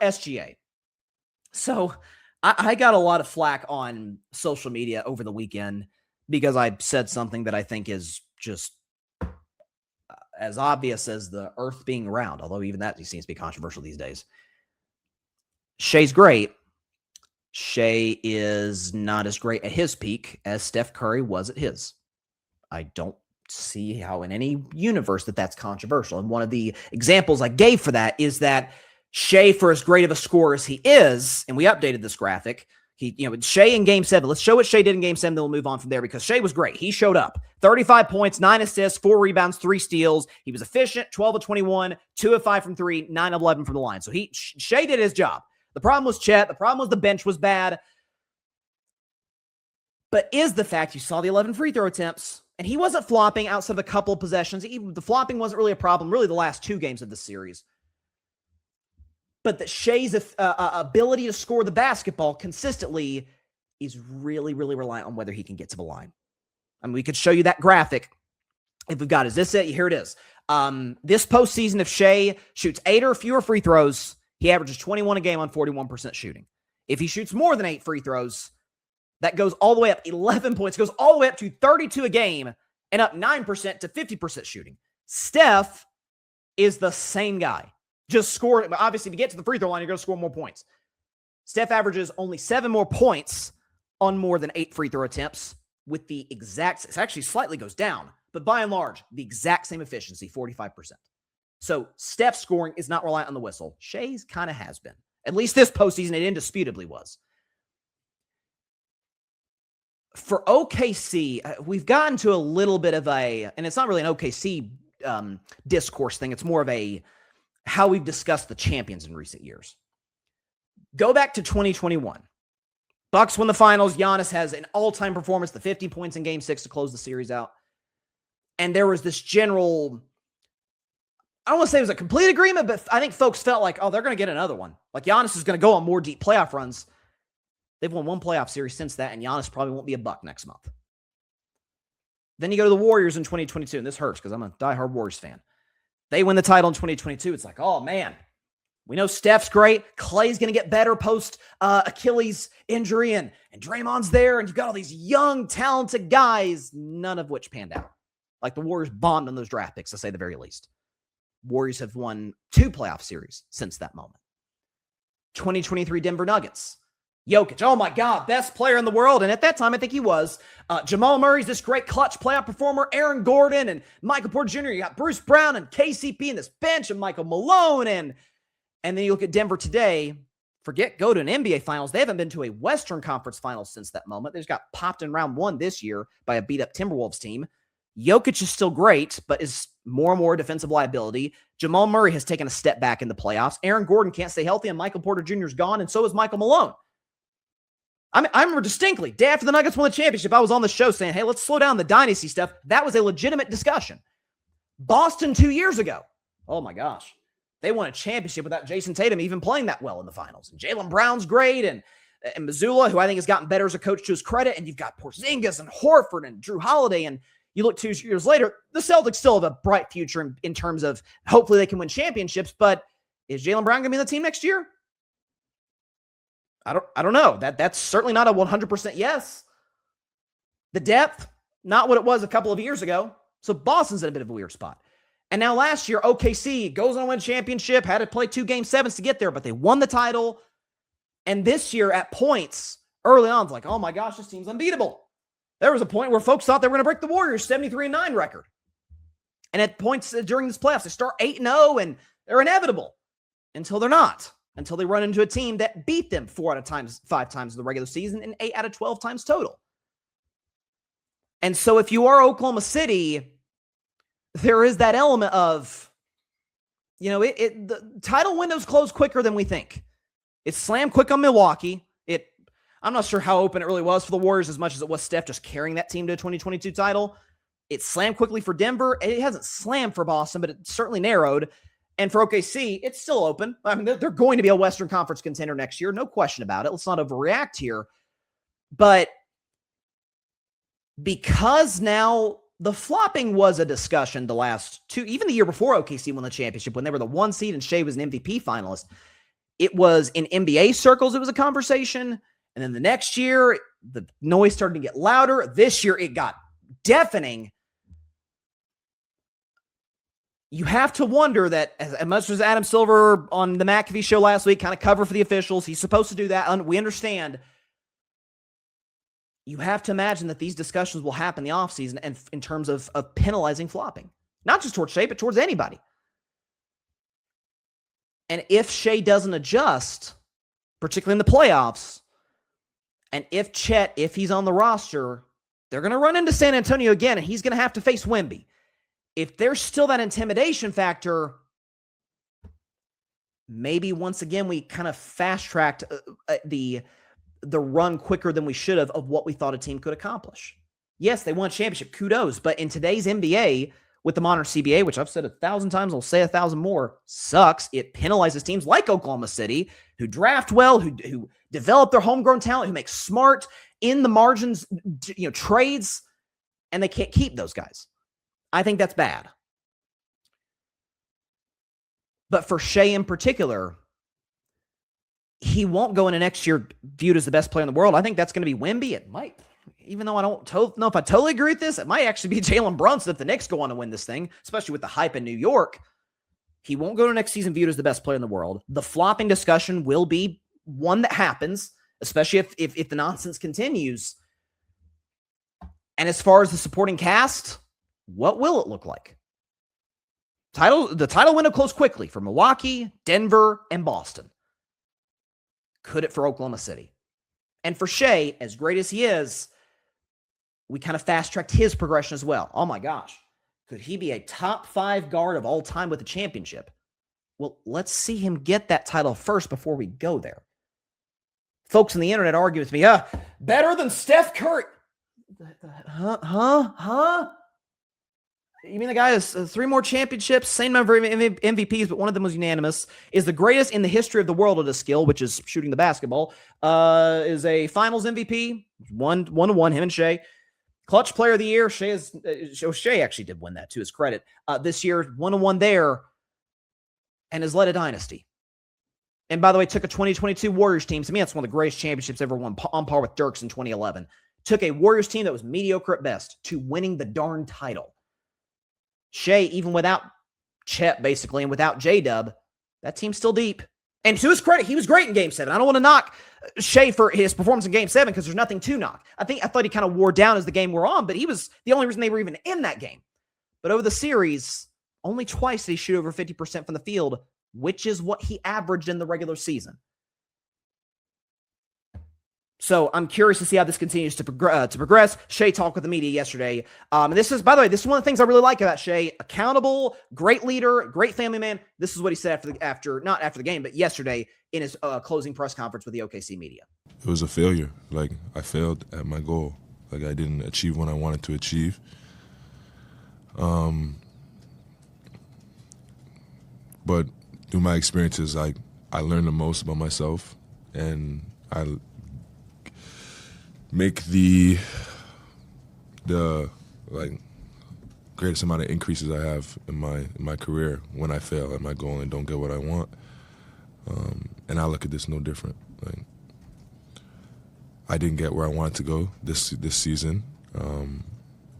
SGA. So I got a lot of flack on social media over the weekend because I said something that I think is just as obvious as the earth being round, although even that seems to be controversial these days. Shai's great. Shai is not as great at his peak as Steph Curry was at his. I don't see how in any universe that's controversial. And one of the examples I gave for that is that Shai, for as great of a scorer as he is, and we updated this graphic, Shai in Game 7. Let's show what Shai did in Game 7, then we'll move on from there because Shai was great. He showed up. 35 points, 9 assists, 4 rebounds, 3 steals. He was efficient, 12 of 21, 2 of 5 from 3, 9 of 11 from the line. So Shai did his job. The problem was Chet. The problem was the bench was bad. But is the fact you saw the 11 free throw attempts, and he wasn't flopping outside of a couple of possessions. Even the flopping wasn't really a problem, really the last 2 games of the series. But that Shai's ability to score the basketball consistently is really, really reliant on whether he can get to the line. I mean, we could show you that graphic if we've got it. Is this it? Here it is. This postseason, if Shai shoots 8 or fewer free throws, he averages 21 a game on 41% shooting. If he shoots more than 8 free throws, that goes all the way up 11 points, goes all the way up to 32 a game and up 9% to 50% shooting. Steph is the same guy. Just score. Obviously, if you get to the free throw line, you're going to score more points. Steph averages only 7 more points on more than 8 free throw attempts with the exact, it actually slightly goes down, but by and large, the exact same efficiency, 45%. So Steph's scoring is not reliant on the whistle. Shai's kind of has been. At least this postseason, it indisputably was. For OKC, we've gotten to a little bit of and it's not really an OKC discourse thing. It's more of how we've discussed the champions in recent years. Go back to 2021. Bucks win the finals. Giannis has an all-time performance, the 50 points in Game 6 to close the series out. And there was this general, I don't want to say it was a complete agreement, but I think folks felt like, oh, they're going to get another one. Like Giannis is going to go on more deep playoff runs. They've won 1 playoff series since that, and Giannis probably won't be a Buck next month. Then you go to the Warriors in 2022, and this hurts because I'm a diehard Warriors fan. They win the title in 2022. It's like, oh, man, we know Steph's great. Klay's going to get better post Achilles injury, and Draymond's there, and you've got all these young, talented guys, none of which panned out. Like the Warriors bombed on those draft picks, to say the very least. Warriors have won 2 playoff series since that moment. 2023 Denver Nuggets. Jokic, oh my God, best player in the world. And at that time, I think he was. Jamal Murray's this great clutch playoff performer. Aaron Gordon and Michael Porter Jr. You got Bruce Brown and KCP in this bench and Michael Malone. And then you look at Denver today. Go to an NBA Finals. They haven't been to a Western Conference Finals since that moment. They just got popped in round 1 this year by a beat-up Timberwolves team. Jokic is still great, but is more and more defensive liability. Jamal Murray has taken a step back in the playoffs. Aaron Gordon can't stay healthy, and Michael Porter Jr. is gone, and so is Michael Malone. I remember distinctly, day after the Nuggets won the championship, I was on the show saying, hey, let's slow down the dynasty stuff. That was a legitimate discussion. Boston 2 years ago. Oh, my gosh. They won a championship without Jason Tatum even playing that well in the finals. And Jaylen Brown's great, and Mazzulla, who I think has gotten better as a coach to his credit, and you've got Porzingis and Horford and Drew Holiday, and you look 2 years later, the Celtics still have a bright future in terms of hopefully they can win championships, but is Jaylen Brown going to be on the team next year? I don't know. That's certainly not a 100% yes. The depth, not what it was a couple of years ago. So Boston's in a bit of a weird spot. And now last year, OKC goes on to win a championship, had to play 2 Game 7s to get there, but they won the title. And this year at points, early on, it's like, oh my gosh, this team's unbeatable. There was a point where folks thought they were going to break the Warriors' 73-9 record. And at points during this playoffs, they start 8-0 and they're inevitable until they're not. Until they run into a team that beat them 5 times in the regular season and 8 out of 12 times total. And so if you are Oklahoma City, there is that element of, the title windows close quicker than we think. It slammed quick on Milwaukee. I'm not sure how open it really was for the Warriors as much as it was Steph just carrying that team to a 2022 title. It slammed quickly for Denver. It hasn't slammed for Boston, but it certainly narrowed. And for OKC, it's still open. I mean, they're going to be a Western Conference contender next year. No question about it. Let's not overreact here. But because now the flopping was a discussion the last 2, even the year before OKC won the championship when they were the 1 seed and Shai was an MVP finalist. it was in NBA circles, it was a conversation. And then the next year, the noise started to get louder. This year, it got deafening. You have to wonder that, as much as Adam Silver on the McAfee show last week kind of cover for the officials, he's supposed to do that. We understand. You have to imagine that these discussions will happen in the offseason and in terms of penalizing flopping. Not just towards Shai, but towards anybody. And if Shai doesn't adjust, particularly in the playoffs, and if Chet, if he's on the roster, they're going to run into San Antonio again, and he's going to have to face Wemby. If there's still that intimidation factor, maybe once again we kind of fast-tracked the run quicker than we should have of what we thought a team could accomplish. Yes, they won a championship, kudos, but in today's NBA, with the modern CBA, which I've said 1,000 times, I'll say 1,000 more, sucks. It penalizes teams like Oklahoma City who draft well, who develop their homegrown talent, who make smart, in the margins, trades, and they can't keep those guys. I think that's bad. But for Shai in particular, he won't go into next year viewed as the best player in the world. I think that's going to be Wemby. It might, even though I don't know if I totally agree with this, it might actually be Jalen Brunson if the Knicks go on to win this thing, especially with the hype in New York. He won't go to next season viewed as the best player in the world. The flopping discussion will be one that happens, especially if the nonsense continues. And as far as the supporting cast, what will it look like? The title window closed quickly for Milwaukee, Denver, and Boston. Could it for Oklahoma City? And for Shai, as great as he is, we kind of fast-tracked his progression as well. Oh my gosh. Could he be a top 5 guard of all time with a championship? Well, let's see him get that title first before we go there. Folks on the internet argue with me, better than Steph Curry. Huh? You mean the guy has 3 more championships, same number of MVPs, but one of them was unanimous, is the greatest in the history of the world at a skill, which is shooting the basketball, is a finals MVP, 1-1, him and Shai. Clutch player of the year, Shai actually did win that to his credit. This year, 1-1 there, and has led a dynasty. And by the way, took a 2022 Warriors team. To me, that's one of the greatest championships ever won, on par with Dirk's in 2011. Took a Warriors team that was mediocre at best to winning the darn title. Shai, even without Chet, basically, and without J-Dub, that team's still deep. And to his credit, he was great in Game 7. I don't want to knock Shai for his performance in Game 7 because there's nothing to knock. I thought he kind of wore down as the game wore on, but he was the only reason they were even in that game. But over the series, only twice did he shoot over 50% from the field, which is what he averaged in the regular season. So I'm curious to see how this continues to progress. Shai talked with the media yesterday. And this is, by the way, this is one of the things I really like about Shai. Accountable, great leader, great family man. This is what he said not after the game, but yesterday in his closing press conference with the OKC media. It was a failure. Like, I failed at my goal. Like, I didn't achieve what I wanted to achieve. But through my experiences, I learned the most about myself, and I make the greatest amount of increases I have in my career when I fail at my goal and don't get what I want. And I look at this no different. Like, I didn't get where I wanted to go this season.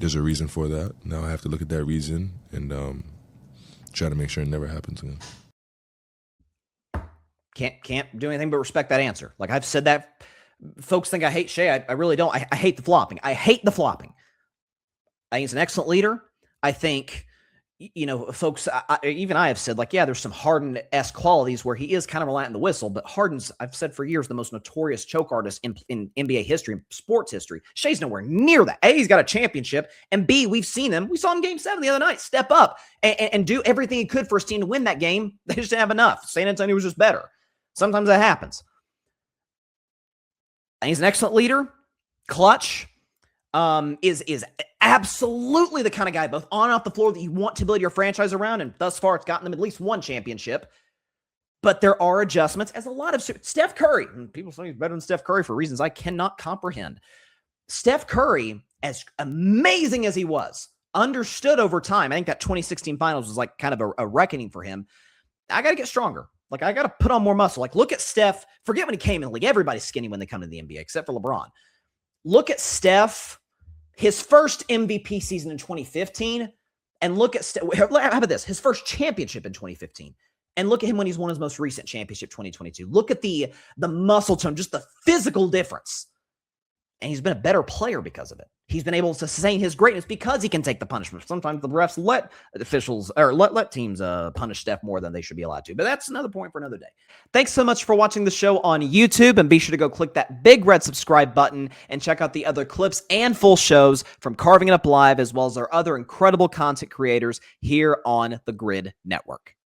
There's a reason for that. Now I have to look at that reason and try to make sure it never happens again. Can't do anything but respect that answer. Like, I've said that. Folks think I hate Shai. I really don't. I hate the flopping. I hate the flopping. I think he's an excellent leader. I think, folks, even I have said, like, yeah, there's some Harden-esque qualities where he is kind of reliant on the whistle, but Harden's, I've said for years, the most notorious choke artist in NBA history, in sports history. Shai's nowhere near that. A, he's got a championship, and B, we saw him in Game 7 the other night, step up and do everything he could for his team to win that game. They just didn't have enough. San Antonio was just better. Sometimes that happens. And he's an excellent leader, clutch, is absolutely the kind of guy, both on and off the floor, that you want to build your franchise around, and thus far it's gotten them at least one championship. But there are adjustments, as a lot of Steph Curry, and people say he's better than Steph Curry for reasons I cannot comprehend. Steph Curry, as amazing as he was, understood over time. I think that 2016 finals was like kind of a reckoning for him. I got to get stronger. Like, I got to put on more muscle. Like, look at Steph. Forget when he came in the league. Everybody's skinny when they come to the NBA, except for LeBron. Look at Steph, his first MVP season in 2015, and look at how about this? His first championship in 2015. And look at him when he's won his most recent championship, 2022. Look at the muscle tone, just the physical difference. And he's been a better player because of it. He's been able to sustain his greatness because he can take the punishment. Sometimes the refs let officials or let teams punish Steph more than they should be allowed to. But that's another point for another day. Thanks so much for watching the show on YouTube, and be sure to go click that big red subscribe button and check out the other clips and full shows from Carving It Up Live, as well as our other incredible content creators here on the Grid Network.